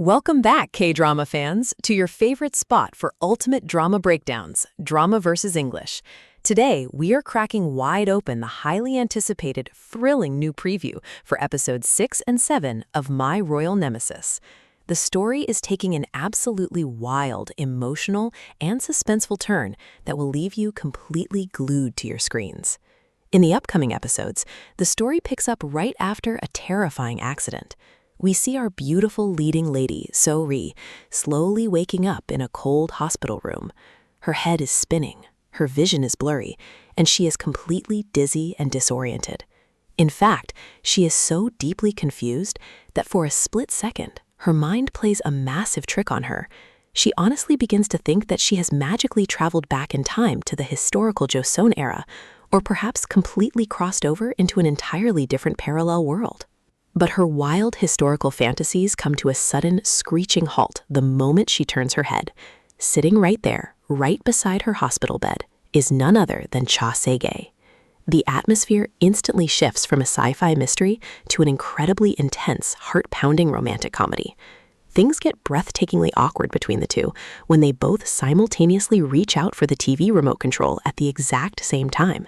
Welcome back, K-drama fans, to your favorite spot for ultimate drama breakdowns, Drama versus English. Today, we are cracking wide open the highly anticipated, thrilling new preview for episodes 6 and 7 of My Royal Nemesis. The story is taking an absolutely wild, emotional, and suspenseful turn that will leave you completely glued to your screens. In the upcoming episodes, the story picks up right after a terrifying accident. We see our beautiful leading lady, Seo Ri, slowly waking up in a cold hospital room. Her head is spinning, her vision is blurry, and she is completely dizzy and disoriented. In fact, she is so deeply confused that for a split second, her mind plays a massive trick on her. She honestly begins to think that she has magically traveled back in time to the historical Joseon era, or perhaps completely crossed over into an entirely different parallel world. But her wild historical fantasies come to a sudden screeching halt the moment she turns her head. Sitting right there, right beside her hospital bed, is none other than Se Gye. The atmosphere instantly shifts from a sci-fi mystery to an incredibly intense, heart-pounding romantic comedy. Things get breathtakingly awkward between the two when they both simultaneously reach out for the TV remote control at the exact same time.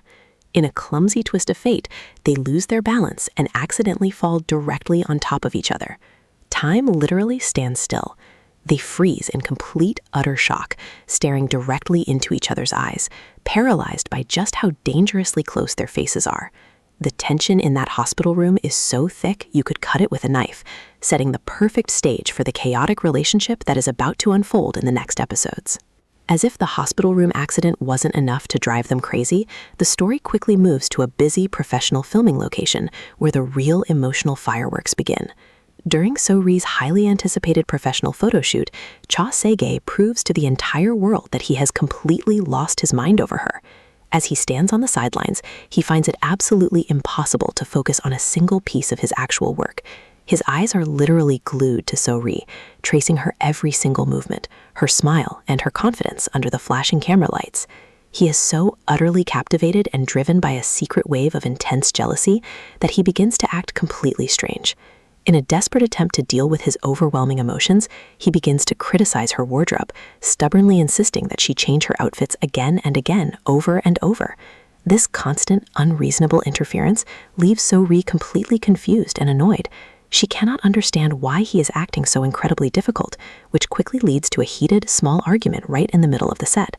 In a clumsy twist of fate, they lose their balance and accidentally fall directly on top of each other. Time literally stands still. They freeze in complete, utter shock, staring directly into each other's eyes, paralyzed by just how dangerously close their faces are. The tension in that hospital room is so thick you could cut it with a knife, setting the perfect stage for the chaotic relationship that is about to unfold in the next episodes. As if the hospital room accident wasn't enough to drive them crazy, the story quickly moves to a busy professional filming location where the real emotional fireworks begin. During Seo Ri's highly anticipated professional photoshoot, Se Gye proves to the entire world that he has completely lost his mind over her. As he stands on the sidelines, he finds it absolutely impossible to focus on a single piece of his actual work. His eyes are literally glued to Seo Ri, tracing her every single movement, her smile, and her confidence under the flashing camera lights. He is so utterly captivated and driven by a secret wave of intense jealousy that he begins to act completely strange. In a desperate attempt to deal with his overwhelming emotions, he begins to criticize her wardrobe, stubbornly insisting that she change her outfits again and again, over and over. This constant, unreasonable interference leaves Seo Ri completely confused and annoyed. She cannot understand why he is acting so incredibly difficult, which quickly leads to a heated, small argument right in the middle of the set.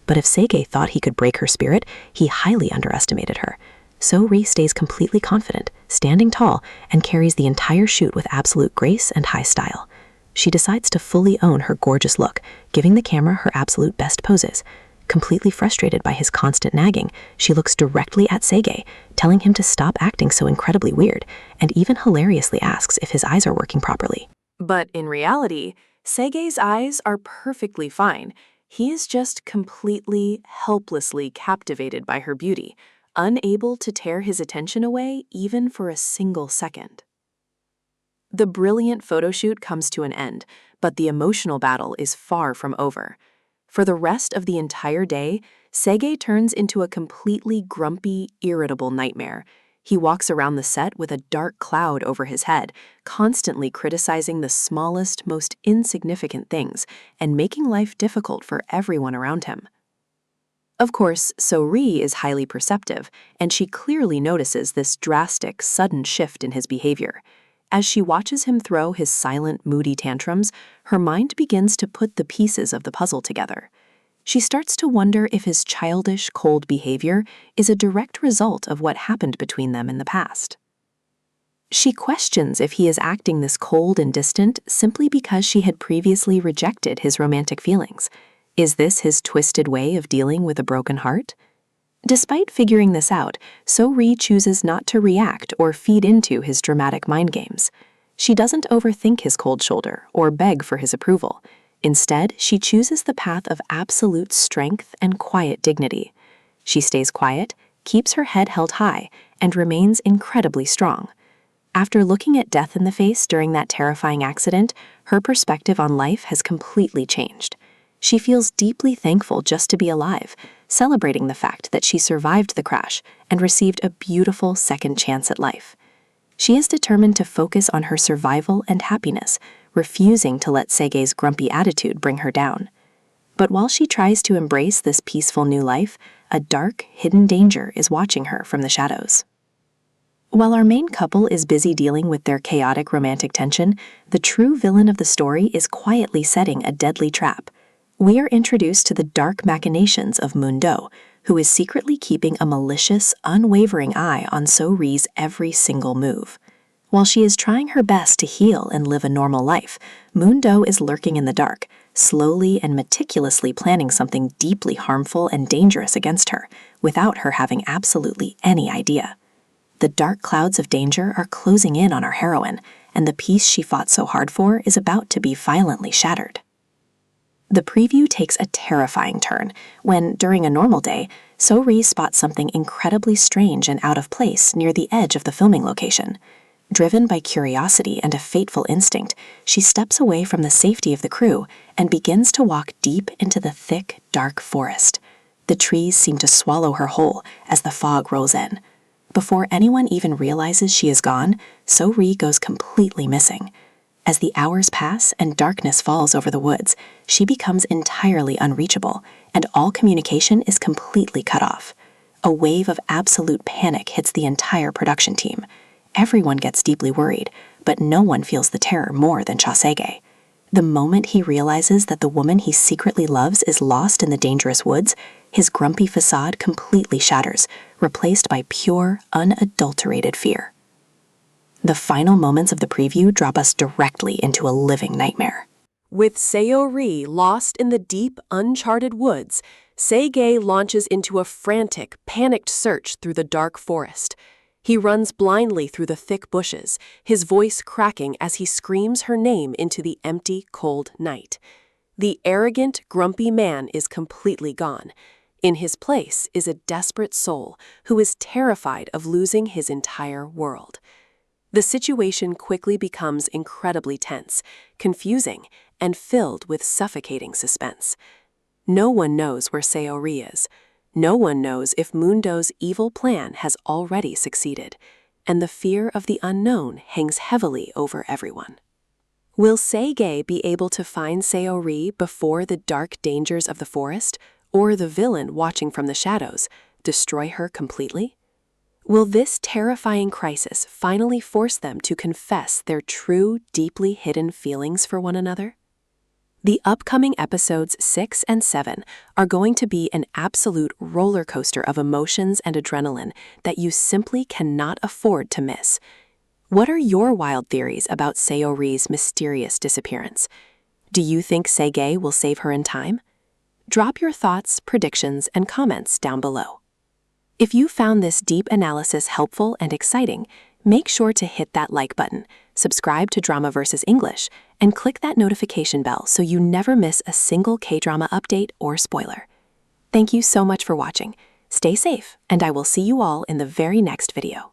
But if Se Gye thought he could break her spirit, he highly underestimated her. Seo Ri stays completely confident, standing tall, and carries the entire shoot with absolute grace and high style. She decides to fully own her gorgeous look, giving the camera her absolute best poses. Completely frustrated by his constant nagging, she looks directly at Se Gye, telling him to stop acting so incredibly weird, and even hilariously asks if his eyes are working properly. But in reality, Se Gye's eyes are perfectly fine. He is just completely, helplessly captivated by her beauty, unable to tear his attention away even for a single second. The brilliant photoshoot comes to an end, but the emotional battle is far from over. For the rest of the entire day, Se Gye turns into a completely grumpy, irritable nightmare. He walks around the set with a dark cloud over his head, constantly criticizing the smallest, most insignificant things and making life difficult for everyone around him. Of course, Seo Ri is highly perceptive, and she clearly notices this drastic, sudden shift in his behavior. As she watches him throw his silent, moody tantrums, her mind begins to put the pieces of the puzzle together. She starts to wonder if his childish, cold behavior is a direct result of what happened between them in the past. She questions if he is acting this cold and distant simply because she had previously rejected his romantic feelings. Is this his twisted way of dealing with a broken heart? Despite figuring this out, Seo Ri chooses not to react or feed into his dramatic mind games. She doesn't overthink his cold shoulder or beg for his approval. Instead, she chooses the path of absolute strength and quiet dignity. She stays quiet, keeps her head held high, and remains incredibly strong. After looking at death in the face during that terrifying accident, her perspective on life has completely changed. She feels deeply thankful just to be alive, celebrating the fact that she survived the crash and received a beautiful second chance at life. She is determined to focus on her survival and happiness, refusing to let Se Gye's grumpy attitude bring her down. But while she tries to embrace this peaceful new life, a dark, hidden danger is watching her from the shadows. While our main couple is busy dealing with their chaotic romantic tension, the true villain of the story is quietly setting a deadly trap. We are introduced to the dark machinations of Mun Do, who is secretly keeping a malicious, unwavering eye on Seo Ri's every single move. While she is trying her best to heal and live a normal life, Mun Do is lurking in the dark, slowly and meticulously planning something deeply harmful and dangerous against her, without her having absolutely any idea. The dark clouds of danger are closing in on our heroine, and the peace she fought so hard for is about to be violently shattered. The preview takes a terrifying turn when, during a normal day, Seo Ri spots something incredibly strange and out of place near the edge of the filming location. Driven by curiosity and a fateful instinct, she steps away from the safety of the crew and begins to walk deep into the thick, dark forest. The trees seem to swallow her whole as the fog rolls in. Before anyone even realizes she is gone, Seo Ri goes completely missing. As the hours pass and darkness falls over the woods, she becomes entirely unreachable, and all communication is completely cut off. A wave of absolute panic hits the entire production team. Everyone gets deeply worried, but no one feels the terror more than Se Gye. The moment he realizes that the woman he secretly loves is lost in the dangerous woods, his grumpy facade completely shatters, replaced by pure, unadulterated fear. The final moments of the preview drop us directly into a living nightmare. With Seo Ri lost in the deep, uncharted woods, Se Gye launches into a frantic, panicked search through the dark forest. He runs blindly through the thick bushes, his voice cracking as he screams her name into the empty, cold night. The arrogant, grumpy man is completely gone. In his place is a desperate soul who is terrified of losing his entire world. The situation quickly becomes incredibly tense, confusing, and filled with suffocating suspense. No one knows where Seo Ri is. No one knows if Mun Do's evil plan has already succeeded, and the fear of the unknown hangs heavily over everyone. Will Se Gye be able to find Seo Ri before the dark dangers of the forest, or the villain watching from the shadows destroy her completely? Will this terrifying crisis finally force them to confess their true, deeply hidden feelings for one another? The upcoming episodes 6 and 7 are going to be an absolute roller coaster of emotions and adrenaline that you simply cannot afford to miss. What are your wild theories about Seo Ri's mysterious disappearance? Do you think Se Gye will save her in time? Drop your thoughts, predictions, and comments down below. If you found this deep analysis helpful and exciting, make sure to hit that like button, subscribe to Drama vs. English, and click that notification bell so you never miss a single K-drama update or spoiler. Thank you so much for watching. Stay safe, and I will see you all in the very next video.